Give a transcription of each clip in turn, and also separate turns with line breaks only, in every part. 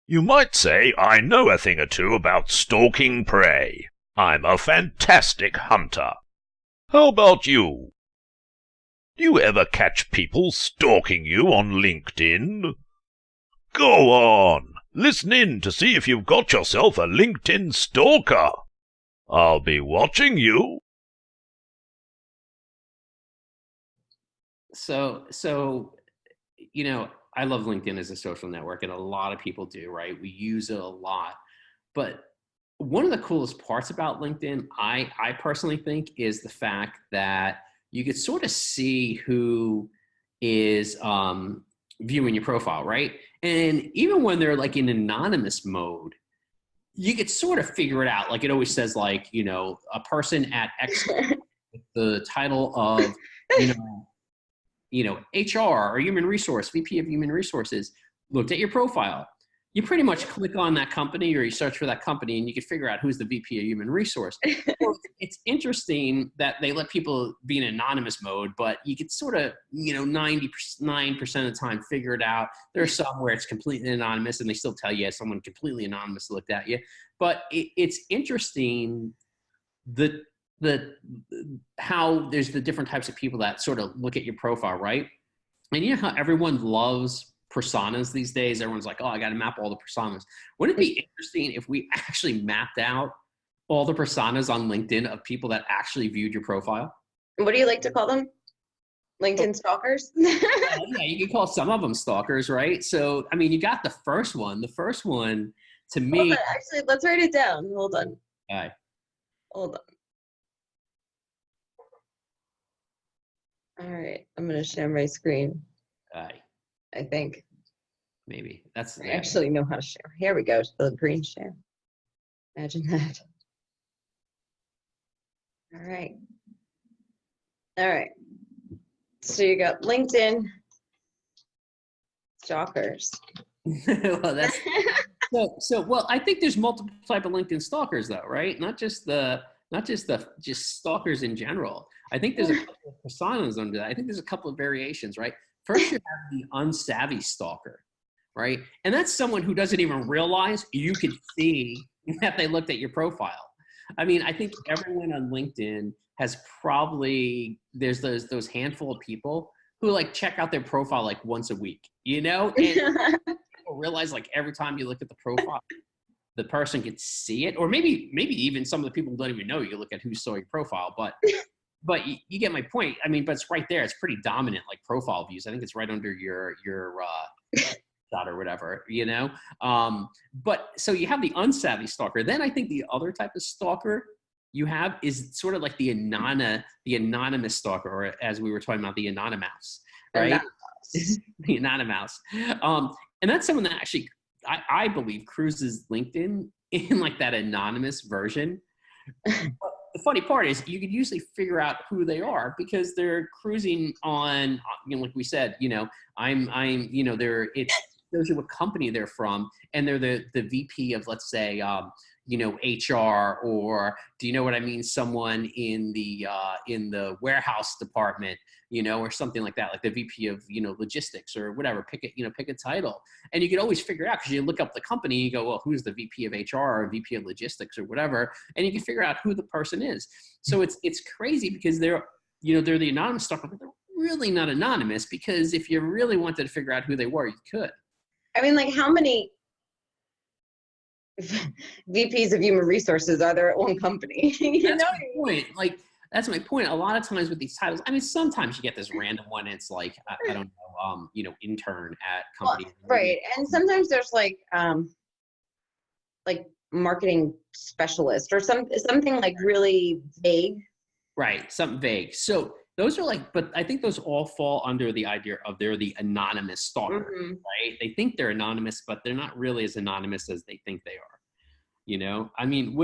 You might say I know a thing or two about stalking prey. I'm a fantastic hunter. How about you? Do you ever catch people stalking you on LinkedIn? Go on, listen in to see if you've got yourself a LinkedIn stalker. I'll be watching you.
So, you know, I love LinkedIn as a social network, and a lot of people do, right? We use it a lot. But one of the coolest parts about LinkedIn, I personally think, is the fact that you could sort of see who is viewing your profile, right? And even when they're like in anonymous mode, you could sort of figure it out. Like it always says, like, a person at X, the title of, you know, HR or human resource, VP of human resources, looked at your profile. You pretty much click on that company or you search for that company and you can figure out who's the VP of human resource. So it's interesting that they let people be in anonymous mode, but you could sort of, 99% of the time figure it out. There's some where it's completely anonymous and they still tell you someone completely anonymous looked at you. But it's interesting the the how there's the different types of people that sort of look at your profile, right? And you know how everyone loves personas these days? Everyone's like, oh, I got to map all the personas. Wouldn't it be interesting if we actually mapped out all the personas on LinkedIn of people that actually viewed your profile?
What do you like to call them? LinkedIn stalkers?
Yeah, you can call some of them stalkers, right? So, I mean, you got the first one. The first one, to
Hold
me,
on, actually, let's write it down. Hold on.
uh,
Hold on. All right, I'm gonna share my screen.
uh,
I think
maybe that's
I
yeah.
actually know how to share. Here we go, the green share. Imagine that. All right. All right. So you got LinkedIn stalkers.
Well, that's well, I think there's multiple type of LinkedIn stalkers though, right? Not just stalkers in general. I think there's a couple of personas under that. I think there's a couple of variations, right? First, you have the unsavvy stalker, right? And that's someone who doesn't even realize you could see that they looked at your profile. I mean, I think everyone on LinkedIn has probably there's those handful of people who like check out their profile like once a week, and people realize like every time you look at the profile, the person can see it, or maybe even some of the people don't even know you look at who saw your profile, but you get my point. I mean, but it's right there. It's pretty dominant, like profile views. I think it's right under your shot or whatever. But so you have the unsavvy stalker. Then I think the other type of stalker you have is sort of like the anonymous stalker, or as we were talking about, the anonymous, right? The anonymous. And that's someone that actually, I believe, cruises LinkedIn in like that anonymous version. But the funny part is you could usually figure out who they are because they're cruising on, like we said, they're, it's shows you what company they're from, and they're the VP of, let's say, HR, or do you know what I mean? Someone in the warehouse department, or something like that, like the VP of, logistics or whatever. Pick a title, and you can always figure out because you look up the company, you go, well, who's the VP of HR or VP of logistics or whatever, and you can figure out who the person is. So it's crazy because they're the anonymous stalker, but they're really not anonymous, because if you really wanted to figure out who they were, you could.
I mean, like, how many VPs of human resources are there at one company?
That's my point. Like, that's my point. A lot of times with these titles, I mean, sometimes you get this random one. It's like, I don't know, intern at company.
Well, right. And sometimes there's like marketing specialist or something like really vague.
Right. Something vague. So those are like, but I think those all fall under the idea of they're the anonymous stalker, right? They think they're anonymous, but they're not really as anonymous as they think they are. I mean,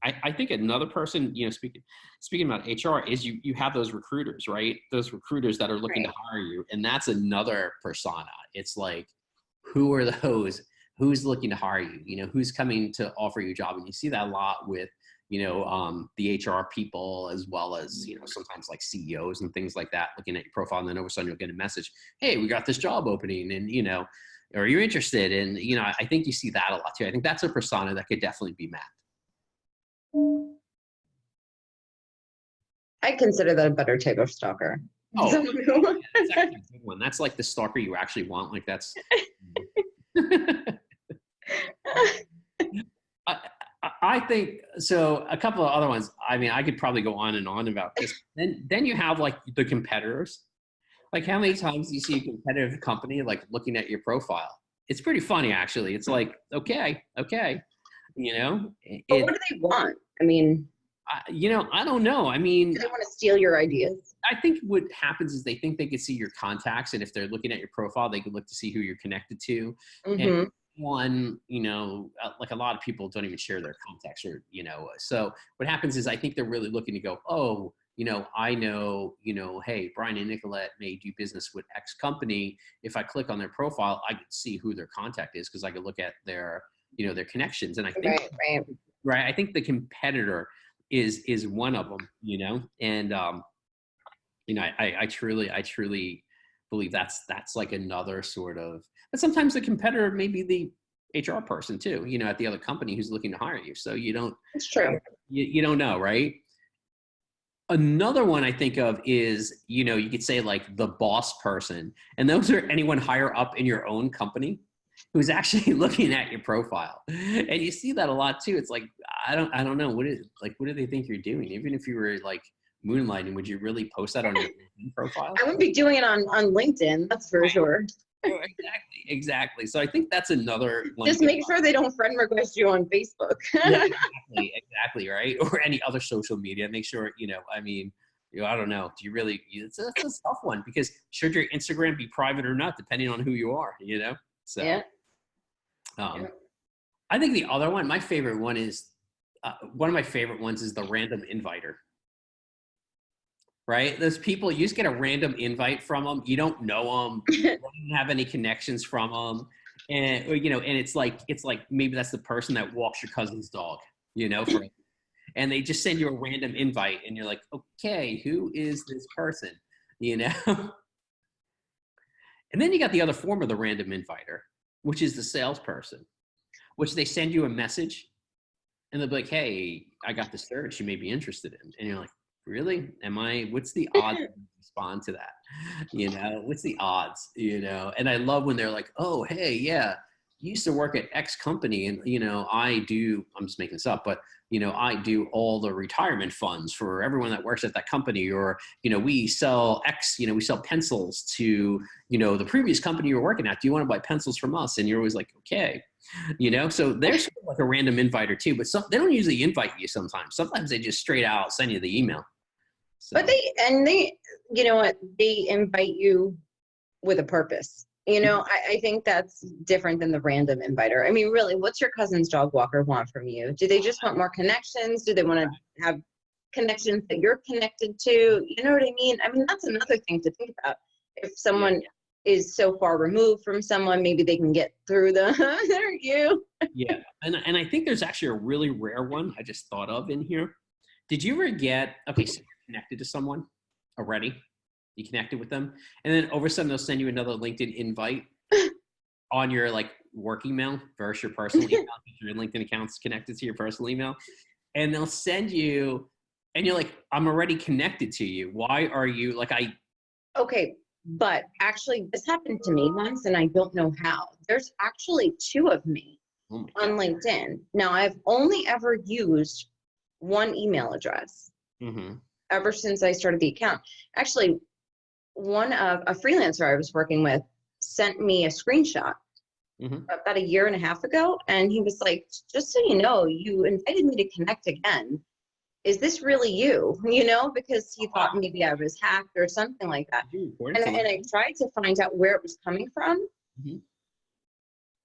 I think another person, speaking about HR, is you have those recruiters, right? Those recruiters that are looking to hire you, and that's another persona. It's like, who are those? Who's looking to hire you? Who's coming to offer you a job? And you see that a lot with, the HR people, as well as, sometimes like CEOs and things like that, looking at your profile, and then all of a sudden you'll get a message, hey, we got this job opening, and or you're interested in, you know, I think you see that a lot too. I think that's a persona that could definitely be mapped.
I consider that a better type of stalker.
Oh,
Someone who-
that's actually a good one. That's like the stalker you actually want. Like that's. I think so. A couple of other ones. I mean, I could probably go on and on about this. Then you have like the competitors. Like how many times do you see a competitive company like looking at your profile? It's pretty funny actually. It's like okay, you know.
But what do they want? I mean,
You know, I don't know. I mean,
do they want to steal your ideas?
I think what happens is they think they could see your contacts, and if they're looking at your profile, they could look to see who you're connected to.
Mm-hmm.
And one, you know, like a lot of people don't even share their contacts, or you know. So what happens is I think they're really looking to go, oh, you know, I know, you know, hey, Brian and Nicolette may do business with X company. If I click on their profile, I could see who their contact is because I could look at their, you know, their connections. And I think, right, I think the competitor is one of them, you know, and you know, I truly believe that's like another sort of. But sometimes the competitor may be the HR person too, you know, at the other company who's looking to hire you. So you don't.
It's true.
You don't know, right? Another one I think of is, you know, you could say like the boss person, and those are anyone higher up in your own company who's actually looking at your profile. And you see that a lot too. It's like, I don't know. What do they think you're doing? Even if you were like moonlighting, would you really post that on your LinkedIn profile?
I wouldn't be doing it on LinkedIn, that's for sure.
Oh, exactly. So I think that's another one.
Just make sure they don't friend request you on Facebook.
Yeah, exactly, right? Or any other social media. Make sure, you know, I mean, you know, I don't know. Do you really, it's a tough one because should your Instagram be private or not, depending on who you are, you know? So,
Yeah.
I think the other one, my favorite one is, one of my favorite ones is the random inviter. Right? Those people, you just get a random invite from them. You don't know them. You don't have any connections from them. And, you know, and it's like maybe that's the person that walks your cousin's dog, you know, and they just send you a random invite and you're like, okay, who is this person? You know? And then you got the other form of the random inviter, which is the salesperson, which they send you a message and they'll be like, hey, I got this search you may be interested in. And you're like, really? What's the odds to respond to that? You know, what's the odds, you know? And I love when they're like, oh, hey, yeah, you used to work at X company and, you know, I'm just making this up, but, you know, I do all the retirement funds for everyone that works at that company, or, you know, we sell X, you know, we sell pencils to, you know, the previous company you were working at. Do you want to buy pencils from us? And you're always like, okay. You know, so they're sort of like a random inviter too, but they don't usually invite you sometimes. Sometimes they just straight out send you the email. So.
But they, you know what, they invite you with a purpose. You know, I think that's different than the random inviter. I mean, really, what's your cousin's dog walker want from you? Do they just want more connections? Do they want to have connections that you're connected to? You know what I mean? I mean, that's another thing to think about. If someone is so far removed from someone, maybe they can get through there you.
Yeah, and I think there's actually a really rare one I just thought of in here. Did you ever get, okay, so you're connected to someone already, you connected with them, and then over a sudden they'll send you another LinkedIn invite on your like work email versus your personal email, because your LinkedIn account's connected to your personal email, and they'll send you, and you're like, I'm already connected to you. Why are you like
Okay, but actually this happened to me once and I don't know how. There's actually 2 of me on LinkedIn. Now I've only ever used one email address ever since I started the account. Actually, one of a freelancer I was working with sent me a screenshot about 1.5 years ago. And he was like, just so you know, you invited me to connect again. Is this really you? You know, because he thought maybe I was hacked or something like that. And I tried to find out where it was coming from.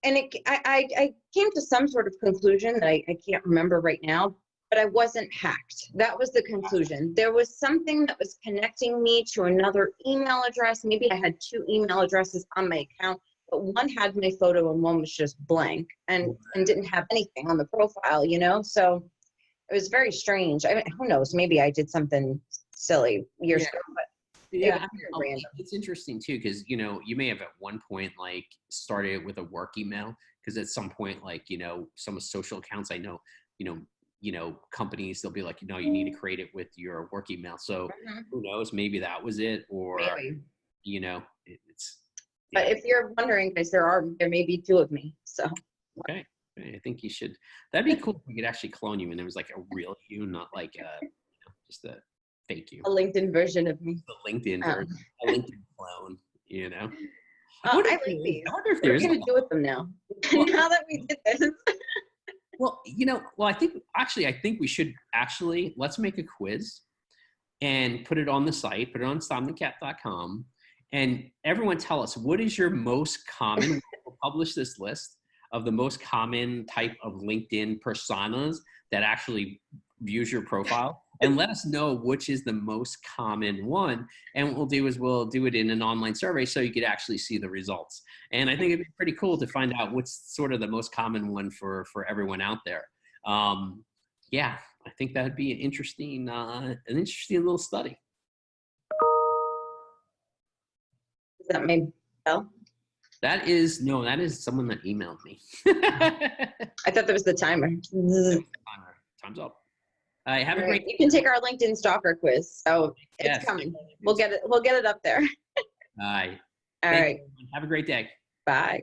And I came to some sort of conclusion that I can't remember right now, but I wasn't hacked. That was the conclusion. There was something that was connecting me to another email address. Maybe I had 2 email addresses on my account, but one had my photo and one was just blank and didn't have anything on the profile, you know? So it was very strange. I mean, who knows? Maybe I did something silly years ago, but
Yeah,
was very random.
it's interesting too because you know you may have at one point like started with a work email because at some point like you know some of social accounts I know companies they'll be like you need to create it with your work email. So who knows? Maybe that was it, or
Maybe.
you know it's.
But if you're wondering, guys, there may be 2 of me. So
Okay. I think you should. That'd be cool if we could actually clone you and there was like a real you, not like just a fake you.
a LinkedIn version of me.
The LinkedIn version, a LinkedIn clone, you know.
I like these.
I wonder if
What are
there's
we gonna do with them now? Now that we did this.
well, I think we should actually let's make a quiz and put it on the site, put it on StomTheCat.com, and everyone tell us what is your most common. We'll publish this list of the most common type of LinkedIn personas that actually views your profile, and let us know which is the most common one. And what we'll do is we'll do it in an online survey so you could actually see the results. And I think it'd be pretty cool to find out what's sort of the most common one for everyone out there. Yeah, I think that'd be an interesting little study.
Is that my bell?
That is someone that emailed me.
I thought that was the timer.
Time's up. Have a great.
You can take our LinkedIn stalker quiz. So
Yes.
it's coming. We'll get it up there.
All right.
All right.
Have a great day.
Bye.